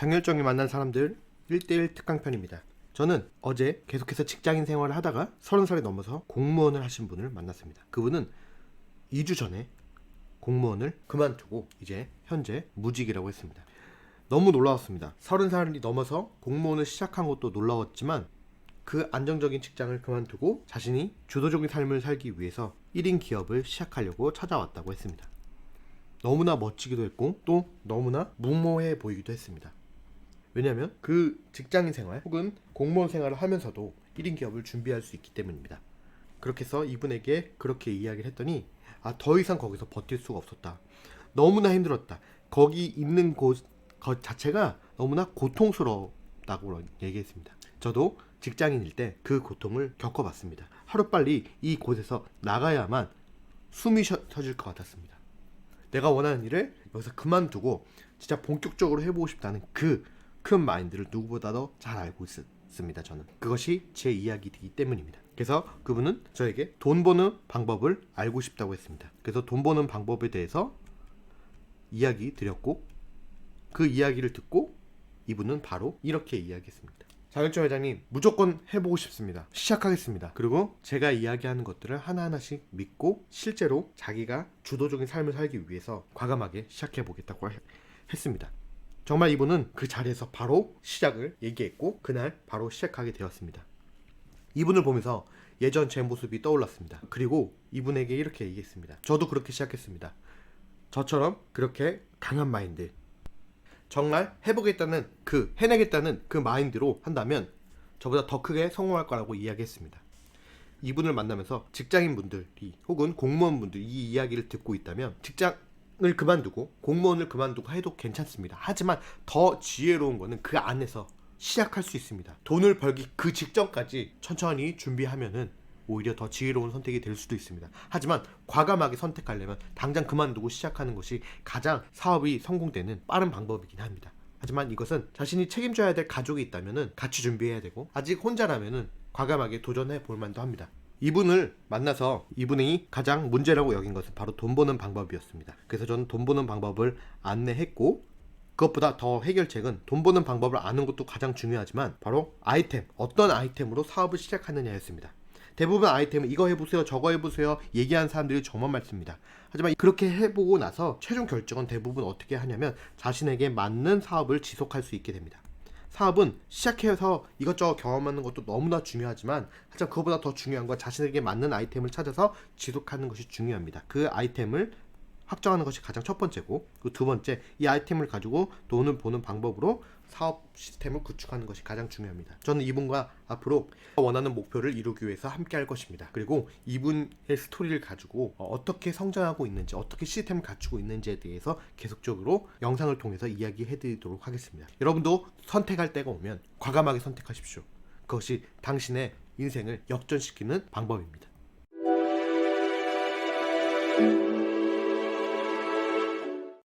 장열정이 만난 사람들 1대1 특강편입니다. 저는 어제 계속해서 직장인 생활을 하다가 30살이 넘어서 공무원을 하신 분을 만났습니다. 그분은 2주 전에 공무원을 그만두고 이제 현재 무직이라고 했습니다. 너무 놀라웠습니다. 30살이 넘어서 공무원을 시작한 것도 놀라웠지만 그 안정적인 직장을 그만두고 자신이 주도적인 삶을 살기 위해서 1인 기업을 시작하려고 찾아왔다고 했습니다. 너무나 멋지기도 했고 또 너무나 무모해 보이기도 했습니다. 왜냐하면 그 직장인 생활 혹은 공무원 생활을 하면서도 1인 기업을 준비할 수 있기 때문입니다. 그렇게 해서 이분에게 그렇게 이야기를 했더니 더 이상 거기서 버틸 수가 없었다. 너무나 힘들었다. 거기 있는 곳 자체가 너무나 고통스럽다고 얘기했습니다. 저도 직장인일 때 그 고통을 겪어봤습니다. 하루빨리 이 곳에서 나가야만 숨이 쉬어질 것 같았습니다. 내가 원하는 일을 여기서 그만두고 진짜 본격적으로 해보고 싶다는 그 큰 마인드를 누구보다도 잘 알고 있습니다. 저는 그것이 제 이야기이기 때문입니다. 그래서 그분은 저에게 돈 버는 방법을 알고 싶다고 했습니다. 그래서 돈 버는 방법에 대해서 이야기 드렸고 그 이야기를 듣고 이분은 바로 이렇게 이야기했습니다. 장현철 회장님, 무조건 해보고 싶습니다. 시작하겠습니다. 그리고 제가 이야기하는 것들을 하나하나씩 믿고 실제로 자기가 주도적인 삶을 살기 위해서 과감하게 시작해보겠다고 했습니다. 정말 이분은 그 자리에서 바로 시작을 얘기했고 그날 바로 시작하게 되었습니다. 이분을 보면서 예전 제 모습이 떠올랐습니다. 그리고 이분에게 이렇게 얘기했습니다. 저도 그렇게 시작했습니다. 저처럼 그렇게 강한 마인드, 정말 해보겠다는 해내겠다는 그 마인드로 한다면 저보다 더 크게 성공할 거라고 이야기했습니다. 이분을 만나면서 직장인분들이 혹은 공무원분들이 이 이야기를 듣고 있다면 직장을 그만두고 공무원을 그만두고 해도 괜찮습니다. 하지만 더 지혜로운 거는 그 안에서 시작할 수 있습니다. 돈을 벌기 그 직전까지 천천히 준비하면은 오히려 더 지혜로운 선택이 될 수도 있습니다. 하지만 과감하게 선택하려면 당장 그만두고 시작하는 것이 가장 사업이 성공되는 빠른 방법이긴 합니다. 하지만 이것은 자신이 책임져야 될 가족이 있다면 같이 준비해야 되고 아직 혼자라면 과감하게 도전해 볼 만도 합니다. 이분을 만나서 이분이 가장 문제라고 여긴 것은 바로 돈 버는 방법이었습니다. 그래서 저는 돈 버는 방법을 안내했고 그것보다 더 해결책은 돈 버는 방법을 아는 것도 가장 중요하지만 바로 어떤 아이템으로 사업을 시작하느냐였습니다. 대부분 아이템은 이거 해보세요 저거 해보세요 얘기하는 사람들이 정말 많습니다. 하지만 그렇게 해보고 나서 최종 결정은 대부분 어떻게 하냐면 자신에게 맞는 사업을 지속할 수 있게 됩니다. 사업은 시작해서 이것저것 경험하는 것도 너무나 중요하지만 하지만 그것보다 더 중요한 건 자신에게 맞는 아이템을 찾아서 지속하는 것이 중요합니다. 그 아이템을 확정하는 것이 가장 첫 번째고 그 두 번째, 이 아이템을 가지고 돈을 버는 방법으로 사업 시스템을 구축하는 것이 가장 중요합니다. 저는 이분과 앞으로 원하는 목표를 이루기 위해서 함께 할 것입니다. 그리고 이분의 스토리를 가지고 어떻게 성장하고 있는지 어떻게 시스템을 갖추고 있는지에 대해서 계속적으로 영상을 통해서 이야기해 드리도록 하겠습니다. 여러분도 선택할 때가 오면 과감하게 선택하십시오. 그것이 당신의 인생을 역전시키는 방법입니다.